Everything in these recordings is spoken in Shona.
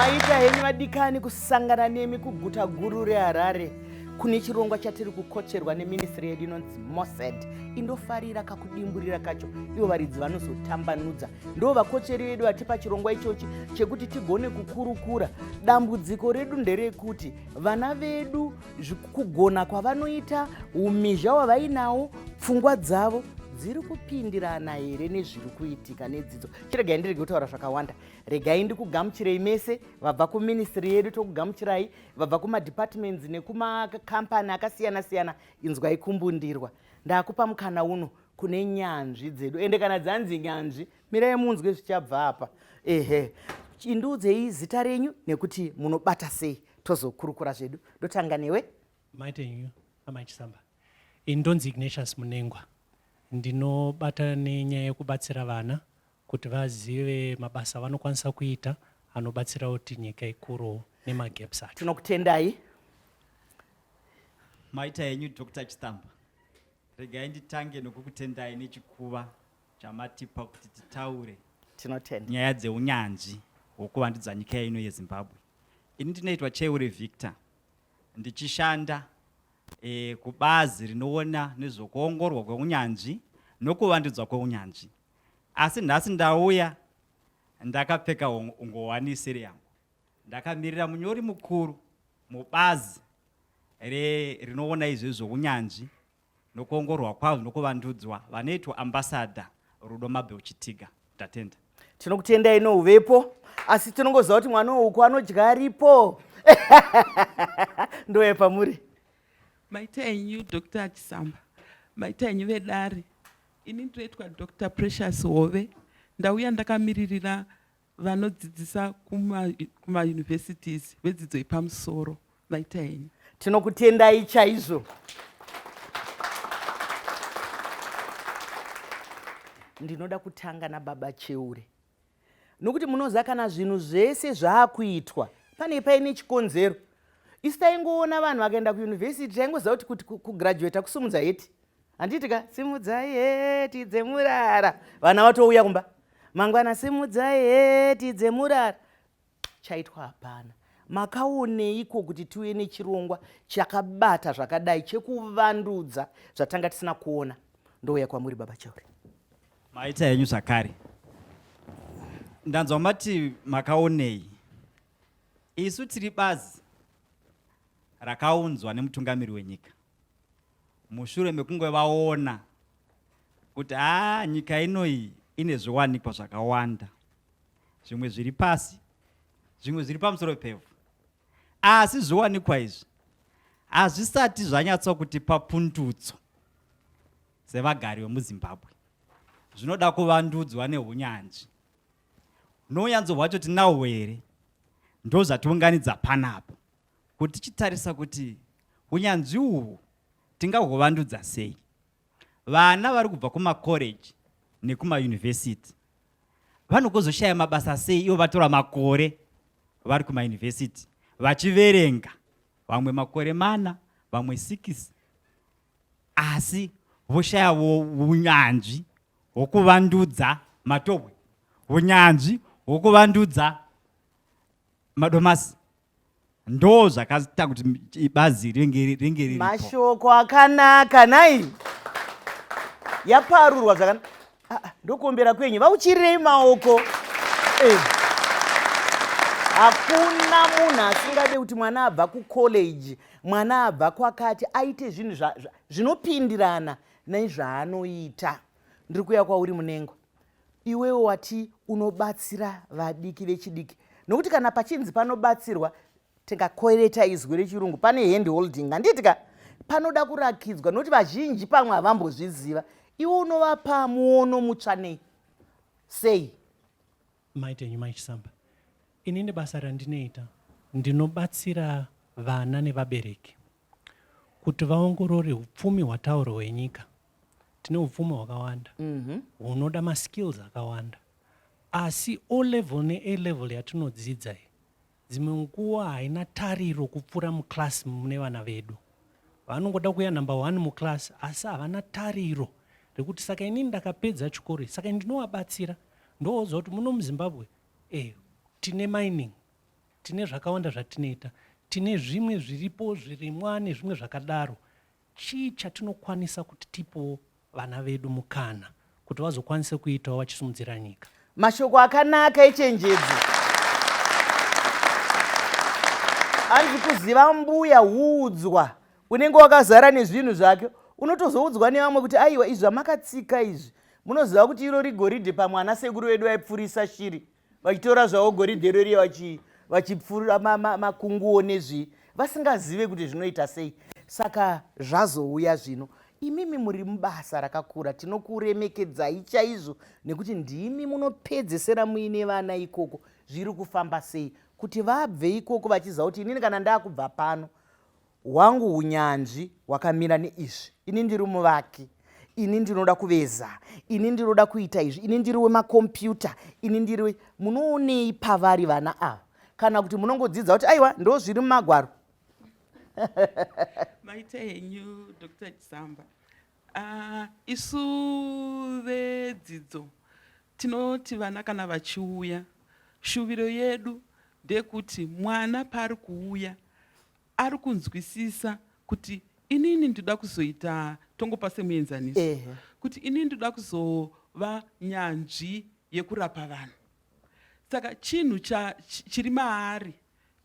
Maita henyu madikani kusangana nemi kuguta guru reHarare kune chirongwa chatiri kukocherwa neministry yedu inonzi Mossad. Indofarira kakudimburira kacho ivo varidzi vanozotambanudza. Ndo vakocheri vedu vatipa chirongwa ichochi chekuti tigone kukurukura. Dambudziko redu nderekuti vana vedu kugona kwavanoita, umhizha wavainawo, pfungwa dzavo dziri kupindirana here nezviri kuitika nedzidzo. Chiregai ndirege kutaura zvakawanda. Regai ndikugamuchirei mese vabva kuministry yedu, tokugamuchirai vabva kumadepartments nekumakampani akasiyana siyana. Inzwai kumbundirwa. Ndakupa mukana uno kune nyanzvi dzedu. Ende kana dzanzi nyanzvi, mirai munzwe zvichabva apa. Ehe. Indiudzei zita renyu nekuti munobata sei tozokurukura zvedu. Ndotanga newe. Maite henyu amachisamba. Indonzi Ignatius Munengwa. Ndinobata nenyaya yekubatsira vana kuti vazive mabasa avanokwanisa kuita anobatsira kuti nyika ikuru nemagaps acho. Tinokutendai. Maita henyu Dr. Chitamba. Regai nditange nokukutendai nechikuva chamatipa kuti titaure Tinotenda. nyaya dzeunyanzvi hwokuvandudza nyika ino yeZimbabwe. Ini ndinoitwa Cheure Victor, ndichishanda kubazi rinoona nezvokuongororwa kweunyanzvi nokuvandudzwa kweunyanzvi. Asi nhasi ndauya ndakapfeka ngowani isiri yangu. Ndakamirira munyori mukuru mubazi rinoona izvi zvounyanzvi nokuongororwa kwazvo nokuvandudzwa, vanoitwa ambassador Rudo Mabel Chitiga. Tatenda. Tinokutendai nouvepo, asi tinongoziva kuti mwana wouku anodya aripo. Ndoye pamuri. Maita henyu Dr. Chisamba. Maita henyu vedare. Ini ndoitwa Dr. Precious Hove. Ndauya ndakamiririra vanodzidzisa kuma universities vedzidzo yepamusoro. Maita henyu. Tinokutendai chaizvo. Ndinoda kutanga naBaba Cheure. Nokuti munoziva kana zvinhu zvese zvaakuitwa pane paine chikonzero. Isi taingoona vanhu vakaenda kuyunivhesiti taingoziva kuti kugraduate kusumudza heti. Handitika simudzai heti dzemurara. Vana vatouya kumba. Mangwana simudzai heti dzemurara. Chaitwa hapana. Makaoneiko kuti tiwe nechirongwa chakabata zvakadai chekuvandudza zvatanga tisina kuona? Ndouya kwamuri Baba Cheure. Maita henyu zvakare. Ndanzwa mati makaonei. Isu tiri bazi rakaunzwa nemutungamiri wenyika. Mushure mekunge vaona kuti nyika ino iyi ine zviwanikwa zvakawanda. Zvimwe zviri pasi, zvimwe zviri pamusoro pevhu. Asi zviwanikwa izvi hazvisati zvanyatsa kutipa pundutso sevagari vemuZimbabwe. Zvinoda kuvandudzwa neunyanzvi. Nounyanzvi hwacho tinahwo here? Ndo zvatiunganidza panapo kuti tichitarisa kuti unyanzvi uhwu tingahuvandudza sei. Vana vari kubva kumakoreji nekumayunivhesiti vanokuzoshaya mabasa sei ivo vatora makore vari kumayunivhesiti vachiverenga, vamwe makore 4, vamwe 6, asi voshaya unyanzvi hwokuvandudza matobwe, unyanzvi hwokuvandudza madomasi. Ndo zvakaita kuti bazi ringe riripo. Mashoko akanaka nai. Yaparurwa zvakanaka. Ndokuombera kwenyu vauchirirei maoko. Hakuna munhu asingade kuti mwana abva kucollege, mwana abva kwakati aite zvinhu zvinopindirana nezvaanoita. Ndiri kuuya kwauri Munengwa. Iwewo wati unobatsira vadiki vechidiki. Nokuti kana pachinzi panobatsirwa tingakoreta izwi rechirungu pane hand holding. Handitika panoda kurakidzwa nokuti vazhinji pamwe havambozviziva. Iwe unovapa muono mutsva nei? Sei? Maite henyu machisamba. Ini nebasa randinoita ndinobatsira vana nevabereki kuti vaongorore upfumi hwatauro hwenyika. Tine upfumi hwakawanda. Hunoda maskills akawanda. Asi O level ne A level yatinodzidza dzimwe nguva haina tariro kupfuura muklasi mune vana vedu. Vanongoda kuya number 1 muklasi asi havana tariro rekuti saka inini ndakapedza chikoro saka ndinovabatsira. Ndooziva kuti muno muZimbabwe tine mining. tine zvakawanda zvatinoita, tine zvimwe zviripo zvirimwa nezvimwe zvakadaro. Chii chatinokwanisa kuti tipowo vana vedu mukana kuti vazokwanisa kuitawo vachisimudzira nyika? Mashoko akanaka echenjedzo. Hanzi kuziva mbuya huudzwa. Unenge wakazara nezvinhu zvake, unotozoudzwa nevamwe kuti aiwa izvi zvamakatsika izvi. Munoziva kuti iro rigoridhe pamwe ana sekuru vedu vaipfurisa shiri. Vachitora zvavo goridhe roriya vachipfura makunguo nezvii. Vasingazive kuti zvinoita sei. Saka zvazouya zvino. Imimi muri mubasa rakakura, tinokuremekedzai chaizvo nekuti ndimi munopedzesera muine vana ikoko. Zviri kufamba sei kuti vabve ikoko vachiziva kuti inini kana ndakubva pano hwangu unyanzvi hwakamira neizvi. Ini ndiri muvaki, ini ndinoda kuveza, ini ndinoda kuita izvi, ini ndiri wemakombiyuta, ini ndiri. Munoonei pavari vana ava? Kana kuti munongodzidza kuti aiwa ndo zviri mumagwaro? Maite henyu Dr. Chisamba. Isu vedzidzo tinoti vana kana vachiuya, shuviro yedu ndekuti mwana pari kuuya ari kunzwisisa kuti inini ndoda kuzoita, tongopa semuenzaniso, kuti inini ndoda kuzova nyanzvi yekurapa vanhu. Saka chinhu chiri maari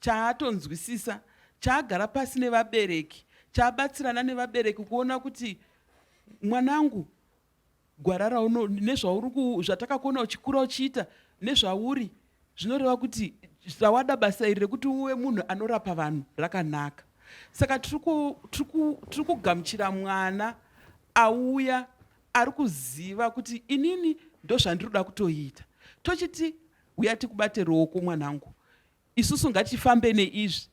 chaatonzwisisa, chaagara pasi nevabereki, chaabatsirana nevabereki kuona kuti mwanangu, gwara rauno nezvatakakuona uchikura uchiita nezvauri zvinoreva kuti zvawada basa iri rekuti uve munhu anorapa vanhu rakanaka. Saka tiri kugamuchira mwana auya ari kuziva kuti inini ndozvandiroda kutoita. Tochiti uya tikubate ruoko mwanangu, isusu ngatifambe neizvi,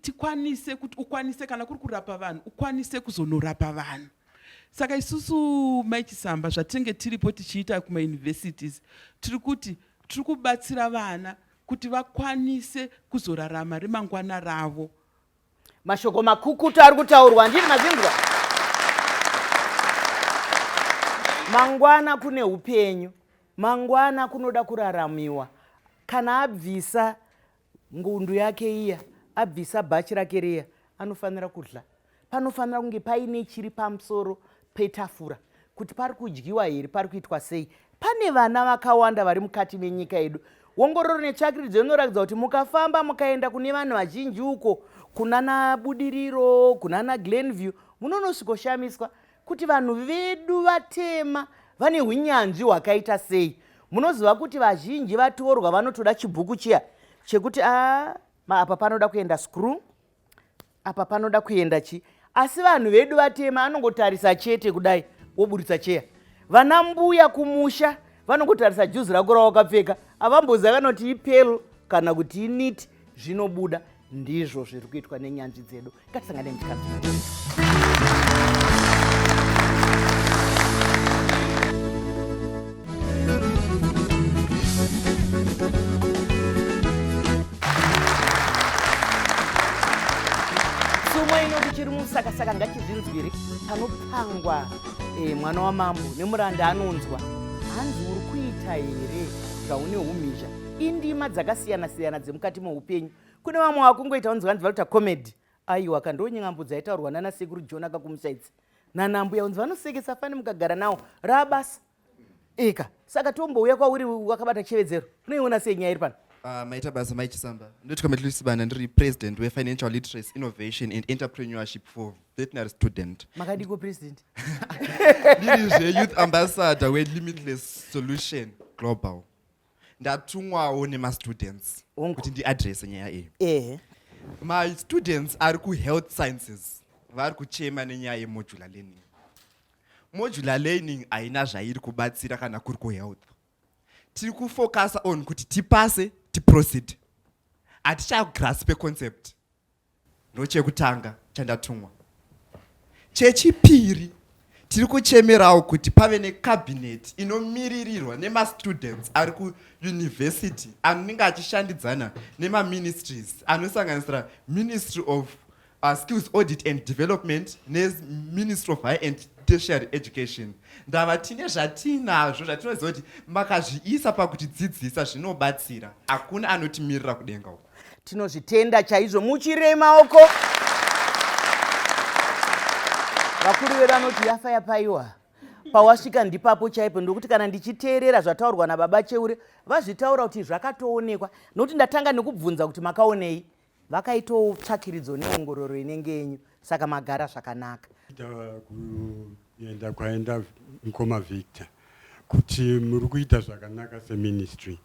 tikwanise kuti ukwanise kana kuri kurapa vanhu ukwanise kuzonorapa vanhu. Saka isusu Maichisamba zvatinge tiripo tichiita kumauniversities tiri kuti tiri kubatsira vana kuti vakwanise kuzorarama remangwana ravo. Mashoko makukutu ari kutaurwa ndini mazinzwa. Mangwana kune upenyu, mangwana kunoda kuraramiwa. Kana abvisa ngundu yake iya, abvisa bhachi rake riya, anofanira kudla. Panofanira kunge paine chiri pamusoro petafura kuti pari kudyiwa here, pari kuitwa sei. Pane vana vakawanda vari mukati menyika yedu. Ongororo netsvakiridzo inoratidza kuti mukafamba mukaenda kune vanhu vazhinji uko, kunana Budiriro, kunana Glenview, munonosvikoshamiswa kuti vanhu vedu vatema vane hunyanzvi hwakaita sei. Munoziva kuti vazhinji vatorwa vanotoda chibhuku chiya chekuti apa panoda kuenda screw, apa panoda kuenda chi. Asi vanhu vedu vatema anongotarisa chete kudai woburitsa cheya. Vana mbuya kumusha vanongotarisa juzi rako rawakapfeka, avamboziva kana kuti ipelo kana kuti initi, zvinobuda. Ndizvo zviri kuitwa nenyanzvi dzedu. Ngatisangane muchikapi. Sumwe inoti chiri musakasaka ngachizvinzwire panopangwa mwana wamambo nemuranda anonzwa. Hanzi uri kuita here zvaune umhizha. Indima dzakasiyana-siyana dzemukati meupenyu. Kune vamwe vakungoita unzi vanzi valuta comedy. Aiwa kandonyambo dzaitaurwa nana sekuru John akakumusaidzi. Nanambuya unzi vanosekesa fane mukagara nawo rabasa. Eka, saka tombouya kwauri wakabata chevedzero. Unoiona sei nyaya iri pano? Maita basa Maichisamba. Ndoti kametlisibana ndiri president we-Financial Literacy Innovation and Entrepreneurship for Veterinary Student. Makadiko president. Ndiri youth ambassador we-Limitless Solution Global. Ndatumwawo nema-students kuti ndi-address nyaya iyi. My-students ari ku-health sciences vari kuchema nenyaya ye-modular learning. Modular learning haina zvairi kubatsira kana kuri ku-health. Tiri kufocasa on kuti tipase, tiproceed. Hatichagraspe concept. Ndochekutanga chandatumwa. Chechipiri, tiri kuchemerawo kuti pave necabinet inomiririrwa nema-students ari ku-university anenge achishandidzana nema-ministries anosanganisira Ministry of Skills Audit and Development ne-Ministry of High and Tertiary Education. Ndava tine zvatinazvo zvatinoziva kuti makazviisa pakuti dzidzisa zvinobatsira. Hakuna anotimirira kudenga uko. tinozvitenda chaizvo. Muchire maoko. Vakuru vedu vanoti yafa yapaiwa. Pawasvika ndipapo chaipo, ndokuti kana ndichiteerera zvataurwa nababa Cheure vazvitaura kuti zvakatoonekwa, nokuti ndatanga nekubvunza kuti makaonei, vakaitawo tsvakiridzo neongororo inenge yenyu, saka magara zvakanaka. Kuenda kwaenda Mukoma Victor kuti muri kuita zvakanaka seministry,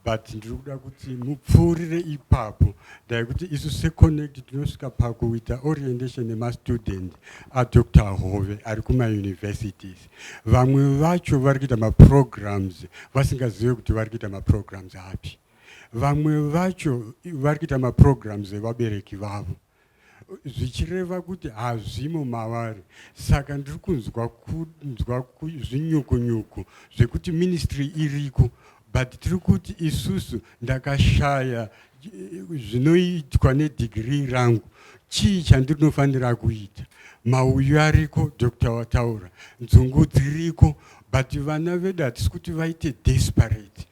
but ndiri kuda kuti mupfuurire ipapo, dai kuti isu seconnect tinosvika pakuita orientation nemastudent aDr Hove ari kumauniversities. Vamwe vacho vari kuita maprograms vasingazivi kuti vari kuita maprograms api. Vamwe vacho vari kuita maprograms evabereki vavo, zvichireva kuti hazvimo mavari. Saka ndiri kunzwa zvinyuku-nyuku zvekuti ministry iriko, but tiri kuti isusu ndakashaya zvinoitwa nedegree rangu. Chii chandinofanira kuita? Mauyu ariko, Dr. wataura, nzungu dziriko, but vana vedu hatisi kuti vaite desperate.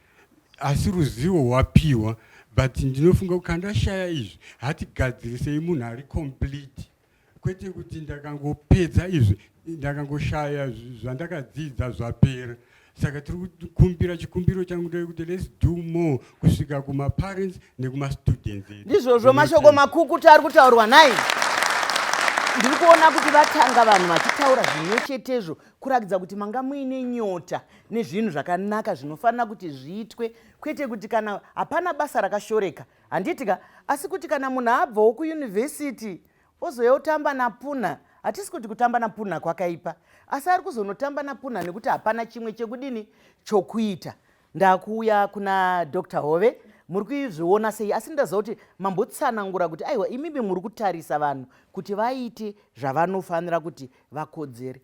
Asi ruzivo hwapiwa, but ndinofunga kuti kandashaya izvi hatigadzirisei munhu ari complete, kwete kuti ndakangopedza izvi ndakangoshaya zvandakadzidza zvapera. Saka tiri kukumbira chikumbiro changu ndekuti let's do more kusvika kumaparents nekumastudents. Ndizvozvo mashoko makukutu ari kutaurwa naye. Ndiri kuona kuti vatanga vanhu vachitaura zvimwe chetezvo kurakidza kuti manga muine nyota nezvinhu zvakanaka zvinofanira kuti zviitwe, kwete kuti kana hapana basa rakashoreka handitika, asi kuti kana munhu abvawo kuyunivhesiti ozouya kutamba napuna, hatisi kuti kutamba napuna kwakaipa, asi ari kuzonotamba napuna nekuti hapana chimwe chekudini chokuita. Ndakuuya kuna Dr. Hove, muri kuizviona sei? Asi ndaziva kuti mambotsanangura kuti aiwa imimi muri kutarisa vanhu kuti vaite zvavanofanira kuti vakodzere.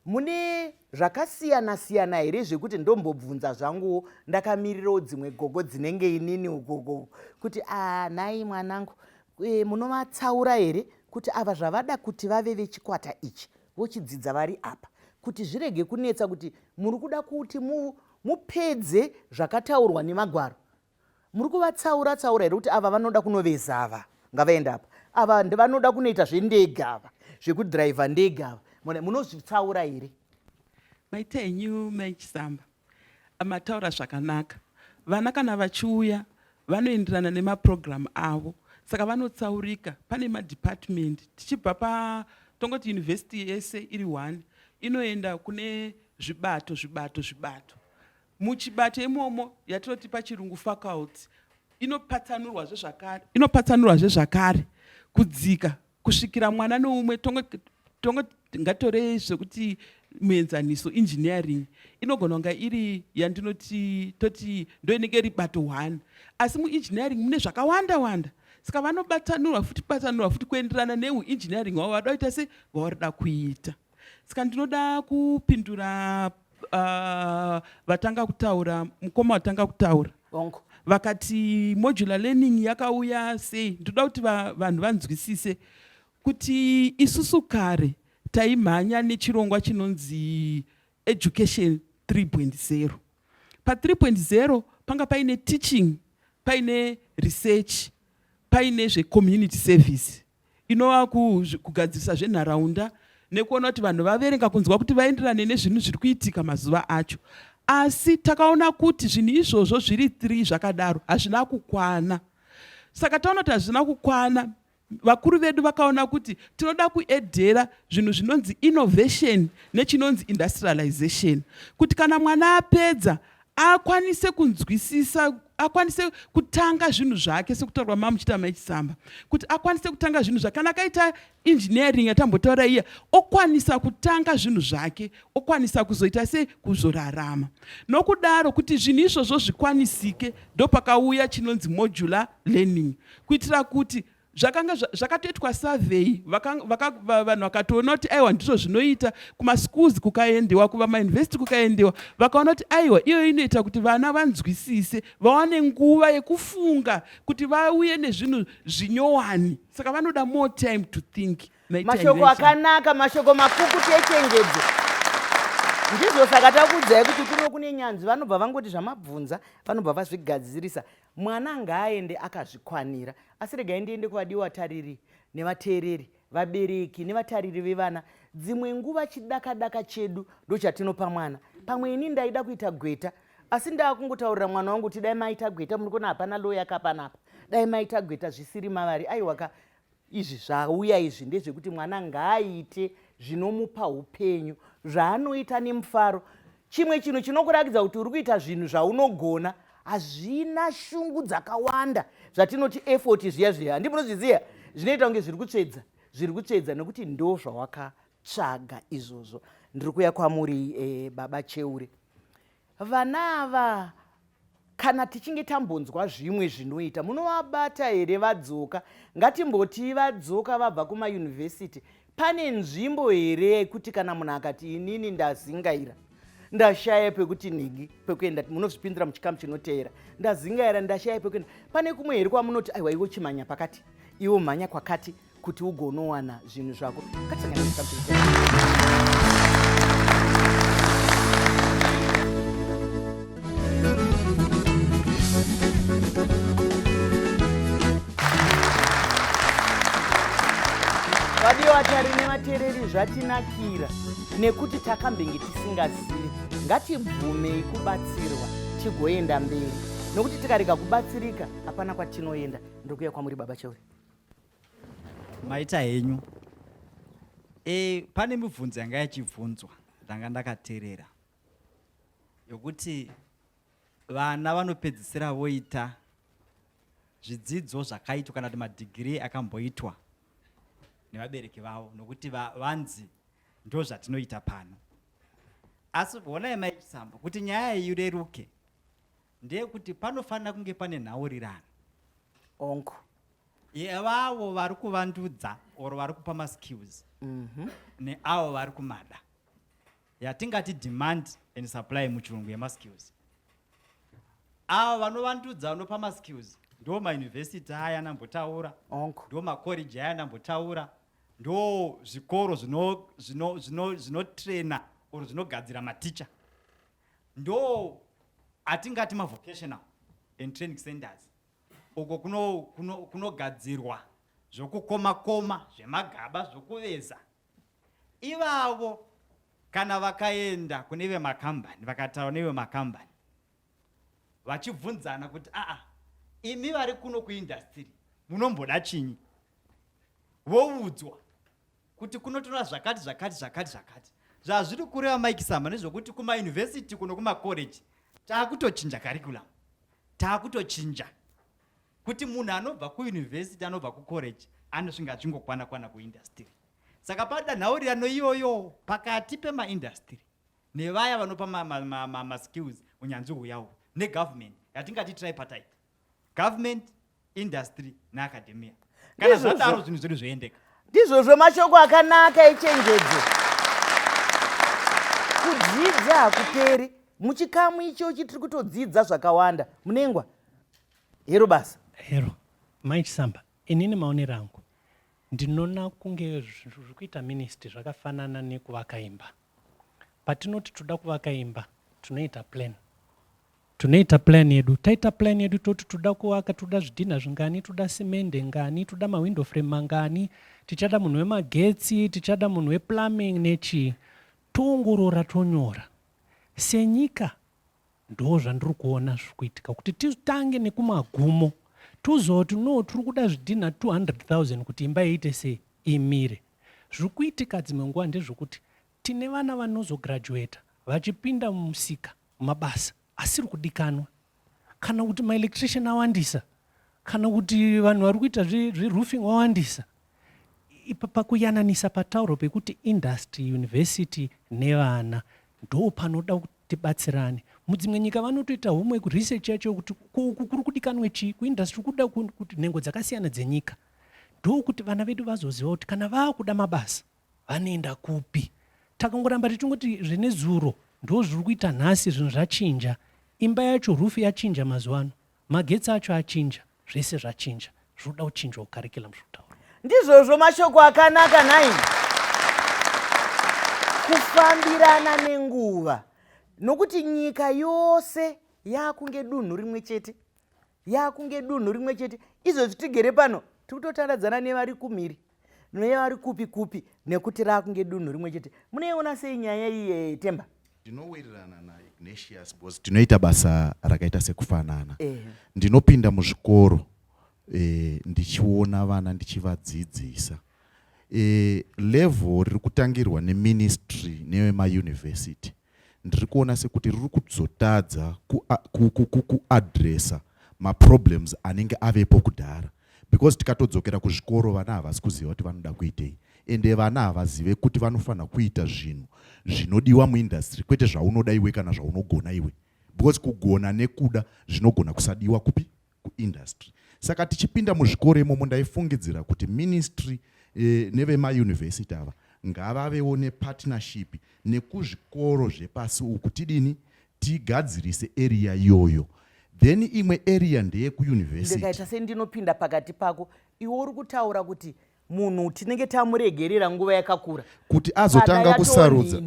Mune zvakasiyana-siyana here zvekuti ndombobvunza zvanguwo, ndakamirirawo dzimwe gogo dzinenge inini ugogo kuti nhai mwanangu, munovatsaura here kuti ava zvavada kuti vave vechikwata ichi vochidzidza vari apa, kuti zvirege kunetsa kuti muri kuda kuti mupedze zvakataurwa nemagwaro? Muri kuvatsaura-tsaura here kuti ava vanoda kunoveza ava ngavaenda apa, ava vanoda kunoita zvendege ava zvekudhiraivha ndege ava, munozvitsaura here? Maita enyu Maichisamba amataura zvakanaka. Vana kana vachiuya vanoenderana nemaprogramu avo, saka vanotsaurika. Pane madepartment tichibva tongoti university yese iri 1 inoenda kune zvibato. Muchibato imomo yatinoti pachirungu faculty inopatsanurwazve zvakare kudzika kusvikira mwana noumwe. Tongoti ngatorei zvekuti muenzaniso engineering inogona kunga iri toti ndoinenge iri bato 1, asi muengineering mune zvakawanda-wanda, saka vanopatsanurwa futi kuenderana neuengineering hwavo vada kuita se vavarida kuita. Saka ndinoda kupindura vatanga kutaura, mukoma watanga kutaura vakati modular learning yakauya sei. Ndoda kuti vanhu vanzwisise kuti isusu kare taimhanya nechirongwa chinonzi education 3.0. Pa 3.0 panga paine teaching, paine research, paine community service inova kugadzirisa zvenharaunda nekuona kuti vanhu vaverenga kunzwa kuti vaenderane nezvinhu zviri kuitika mazuva acho. Asi takaona kuti zvinhu izvozvo zviri 3 zvakadaro hazvina kukwana. Saka taona kuti hazvina kukwana, vakuru vedu vakaona kuti tinoda kuedhera zvinhu zvinonzi innovation nechinonzi industrialization, kuti kana mwana apedza akwanise kunzwisisa, akwanise kutanga zvinhu zvake sekutaurwa mamuchita Maichisamba, kuti akwanise kutanga zvinhu zvake. Kana akaita engineering yatambotaura iya, okwanisa kutanga zvinhu zvake, okwanisa kuzoita se kuzorarama. Nokudaro kuti zvinhu izvozvo zvikwanisike ndopakauya chinonzi modular learning, kuitira kuti zvakatoitwa survey, vanhu vakatoona kuti aiwa ndizvo zvinoita, kumaschools kukaendewa, kumauniversity kukaendewa, vakaona kuti aiwa iyo inoita kuti vana vanzwisise, vawane nguva yekufunga, kuti vauye nezvinhu zvinyowani. Saka vanoda more time to think. Mashoko akanaka, mashoko makukutu echenjedzo. Ndizvo saka takuudzai kuti kuno kune nyanzvi vanobva vangoti zvamabvunza vanobva vazvigadzirisa. mwana ngaaende akazvikwanira, asi regai ndiende kuvadiwa tariri nevateereri, vabereki nevatariri vevana. Dzimwe nguva chidaka-daka chedu ndochatinopa mwana. Pamwe ini ndaida kuita gweta, asi ndaakungotaurira mwana wangu kuti dai maita gweta, muri kuona hapana loya kapanapa, dai maita gweta zvisiri mavari. Aiwaka izvi zvauya izvi ndezvekuti mwana ngaaite zvinomupa upenyu, zvaanoita nemufaro. Chimwe chinhu chinokurakidza kuti uri kuita zvinhu zvaunogona hazvina shungu dzakawanda, zvatinoti effort zviya zviya, handi munozviziva, zvinoita kunge zviri kutsvedza nekuti ndo zvawakatsvaga izvozvo. Ndiri kuya kwamuri baba Cheure. Vana ava kana tichinge tambonzwa zvimwe zvinoita, munovabata here vadzoka? Ngatimboti vadzoka vabva kumayunivhesiti, pane nzvimbo here yekuti kana munhu akati inini ndazingaira, ndashaya pekuti nhingi pekuenda, munozvipindira muchikamu chinoteera, ndazingaira ndashaya pekuenda, pane kumwe here kwamunoti aiwa iwo chimhanya pakati, iwo mhanya kwakati kuti ugonowana zvinhu zvako? Ngatisangane muchikamu chinoteera. Vadiwa tari nevateereri zvatinakira nekuti takambenge tisingazivi. Ngatibvumei kubatsirwa tigoenda mberi, nokuti tikarega kubatsirika hapana kwatinoenda. Ndikuya kwamuri baba Cheure. Maita henyu. Pane mibvunzo yanga yachibvunzwa ndanga ndakateerera, yokuti vana vanopedzisira voita zvidzidzo zvakaitwa kana kuti madhigirii akamboitwa nevabereki vavo, nokuti vanzi ndo zvatinoita pano. Asi honai maichisamba kuti nyaya ireruke ndeyekuti panofanira kunge pane nhaurirano Onko yevavo vari kuvandudza oro vari kupa maskills neavo vari kumada, yatingati demand and supply muchirungu yemaskills. Avo vanovandudza vanopa maskills ndo mayunivhesiti aya nambotaura, ndo makoreji aya nambotaura, ndo zvikoro zvinotrena oro zvinogadzira maticha, ndo atingati mavocational and training centers, uko kunogadzirwa zvokukoma-koma, zvemagaba, zvokuveza. Ivavo kana vakaenda kune vemakambani, vakataura nevemakambani, vachibvunzana kuti imi vari kuno kuindastiri munomboda chinyi, voudzwa kuti kunotora zvakati zvakati zvakati zvakati. Zvazviri kureva maikisamba nezvokuti kumayunivhesiti kuno kumakoreji taakutochinja curriculum, taakutochinja kuti munhu anobva kuyunivhesiti anobva kukoreji anosvinga achingokwana-kwana kuindastiri. Saka pada nhaurirano iyoyo pakati pemaindastiri nevaya vanopa maskills, unyanzvi huyawo, negovernment yatingati tripartite, government, industry neacademia. Kana zvadaro zvinhu zvedu zvoendeka. Ndizvozvo mashoko akanaka echenjedzo. Kudzidza hakuperi. Muchikamu ichochi tiri kutodzidza zvakawanda. Munengwa hero basa. Hero maichisamba, inini maonero angu ndinoona kunge zviri kuita ministry zvakafanana nekuvaka imba. Patinoti toda kuvaka imba, tunoita plan. Tunoita plan yedu, taita plan yedu toti toda kuvaka, toda zvidhina zvingani, toda simende ngani, toda mawindow frame mangani, tichada munhu wemagetsi, tichada munhu weplumbing nechi. Toongorora tonyora. Senyika ndo zvandiri kuona zviri kuitika kuti titange nekumagumo. Tuzoti no tiri kuda zvidhina 200,000 kuti imba iite sei imire. Zviri kuitika dzimwe nguva ndezvokuti tine vana vanozograduata vachipinda mumusika mabasa asiri kudikanwa, kana kuti maelectrician awandisa, kana kuti vanhu vari kuita zveroofing wawandisa. Ipa pakuyananisa patauro pekuti industry, university nevana ndo panoda kuti tibatsirane. Mudzimwe nyika vanotoita homework research yacho kuti kuri kudikanwe chii kuindustry, kuda kuti nhengo dzakasiyana dzenyika, ndo kuti vana vedu vazoziva kuti kana vakuda mabasa vanoenda kupi. Takangoramba tichingoti zvine zuro ndo zviri kuita nhasi, zvinhu zvachinja. Imba yacho roof yachinja mazuwano, magetsi acho achinja, zvese zvachinja. Zvoda kuchinjwa curriculum zvokutaura. Ndizvozvo mashoko akanaka nai. Kufambirana nenguva, nokuti nyika yose yakunge dunhu rimwe chete, yakunge dunhu rimwe chete. Izvozvi tigere pano tikutotandadzana nevari kumhiri nevari kupi kupi nekuti rakunge dunhu rimwe chete. Munoiona sei nyaya iyi Temba? Ndinowirirana naIgnatius because tinoita basa rakaita sekufanana. Ndinopinda muzvikoro ndichiona vana ndichivadzidzisa. Level riri kutangirwa neministry nevemayunivhesiti ndiri kuona sekuti riri kuzotadza kuadresa maproblems anenge avepo kudhara, because tikatodzokera kuzvikoro vana havasi kuziva kuti vanoda kuitei, ende vana havazive kuti vanofanira kuita zvinhu zvinodiwa muindastry, kwete zvaunoda iwe kana zvaunogona iwe, because kugona nekuda zvinogona kusadiwa kupi kuindastry. Saka tichipinda muzvikoro imomo ndaifungidzira kuti ministry nevemayunivhesiti ava ngavavewo nepartnership nekuzvikoro zvepasi uku tidini tigadzirise area iyoyo, then imwe area ndeyekuyunivhesiti. Ndikaita sendinopinda pakati pako, iwe uri kutaura kuti munhu tinenge tamuregerera nguva yakakura kuti azotanga kusarudza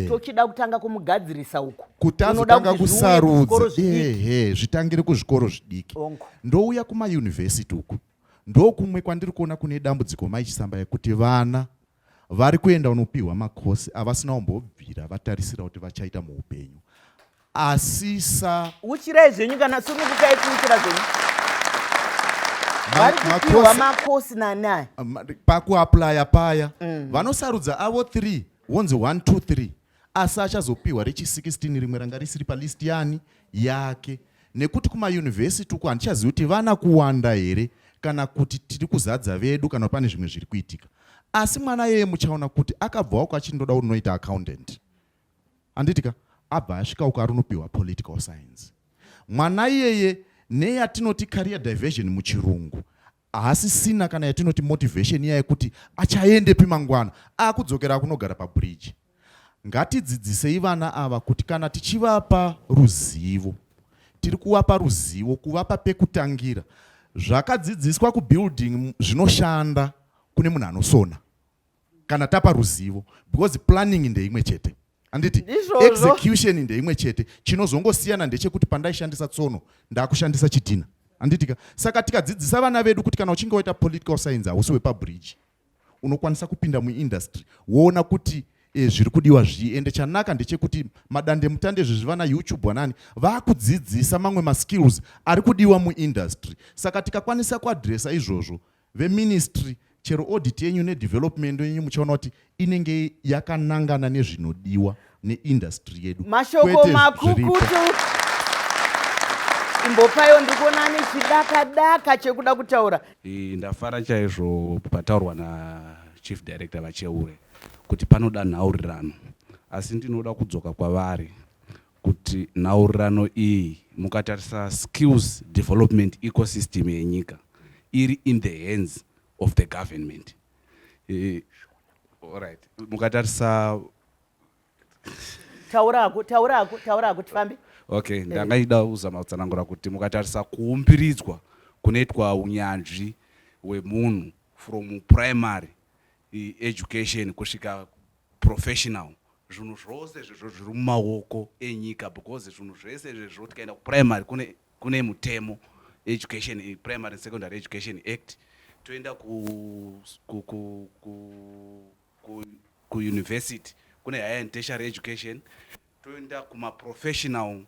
tochida kutanga kumugadzirisa uku kuti azotanga kusarudza zvitangire kuzvikoro zvidiki. Ndouya kumayunivhesiti uku ndokumwe kwandiri kuona kune dambudziko maichisamba yekuti vana vari kuenda unopiwa makosi avasina kumbobvira vatarisira kuti vachaita muupenyu. Asisa uchirai zvenyu kana sunukutaikuitira zvenyu vari kupiwa makosi nanai pakuaplaya paya vanosarudza avo 3 wonzi 1 2 3 asi achazopiwa rechi16 rimwe ranga risiri palist yani yake, nekuti kumayunivhesiti uku handichazivi kuti vana kuwanda here kana kuti tiri kuzadza vedu kana pane zvimwe zviri kuitika. Asi mwana yeye muchaona kuti akabva uko achindoda unoita accountant, handitika abva asvika uko arunopiwa political science. Mwana iyeye neyatinoti career diversion muchirungu haasisina kana yatinoti motivation yaye kuti achaende pimangwana akudzokera kunogara pabridge. Ngatidzidzisei vana ava kuti kana tichivapa ruzivo tiri kuvapa ruzivo, kuvapa pekutangira. Zvakadzidziswa kubuilding zvinoshanda kune munhu anosona kana tapa ruzivo, because planning ndeimwe chete anditi execution ndeimwe chete. Chinozongosiyana ndechekuti pandaishandisa tsono ndakushandisa chitina anditika. Saka tikadzidzisa vana vedu kuti kana uchinge waita political science hausi wepabridge, unokwanisa kupinda muindustry woona kuti zviri kudiwa zvii. Ende chanaka ndechekuti madande mutande zvezvivana YouTube wanani vakudzidzisa mamwe maskills ari kudiwa muindustry. Saka tikakwanisa kuadresa izvozvo veministry chero audit yenyu nedevelopment yenyu muchaona kuti inenge yakanangana nezvinodiwa neindustry yedu. Mashoko makukutu imbopayo ndikuona nechidakadaka chekuda kutaura. Ndafara chaizvo pataurwa nachief director vacheure kuti panoda nhaurirano, asi ndinoda kudzoka kwavari kuti nhaurirano iyi mukatarisa skills development ecosystem yenyika iri in the hands of the government. Alright, mukatarisa taurako tifambe. Okay, ndangaida kuzama kutsanangura kuti mukatarisa kuumbiridzwa kunoitwa unyanzvi hwemunhu from primary education kusvika professional, zvinhu zvose zvezvo zviri mumaoko enyika, because zvinhu zvese zvezvo tikaenda kuprimary kune mutemo education, primary and secondary education act, toenda kuuniversity kune higher and tertiary education, toenda kumaprofessional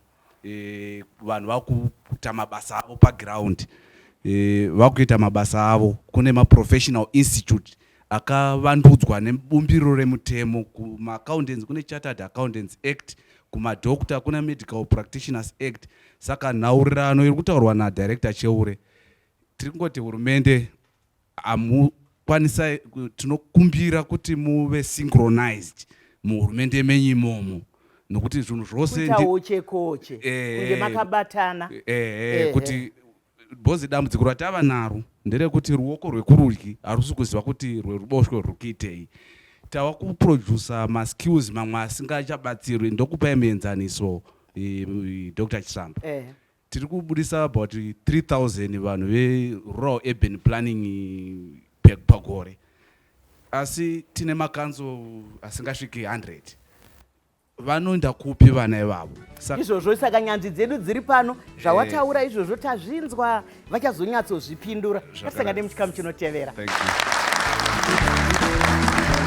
vanhu vakuita mabasa avo paground, vakuita mabasa avo kune maprofessional institute akavandudzwa nebumbiro remutemo. Kuma-accountants kune Chartered Accountants Act, kumadokta kuna Medical Practitioners Act. Saka nhaurirano iri kutaurwa nadirector Cheure, tiri kungoti hurumende amukwanisa, tinokumbira kuti muve synchronized muhurumende menyu imomo, nokuti zvinhu zvose koche kunge makabatana kuti bhozi dambudziko ratava naro nderekuti ruoko rwekurudyi harusi kuziva kuti rweruboshwe rwukuitei. Tava kuprodusa maskills mamwe asingachabatsirwi. Ndokupai muenzaniso Dr. Chisamba, tiri kubudisa about 3000 vanhu verural urban planning pagore, asi tine makanzo asingasviki 100. vanoenda kupi vana ivavo? Izvozvo saka nyanzvi dzedu dziri pano zvawataura izvozvo tazvinzwa, vachazonyatsozvipindura. Tasangane muchikamu chinotevera. Thank you.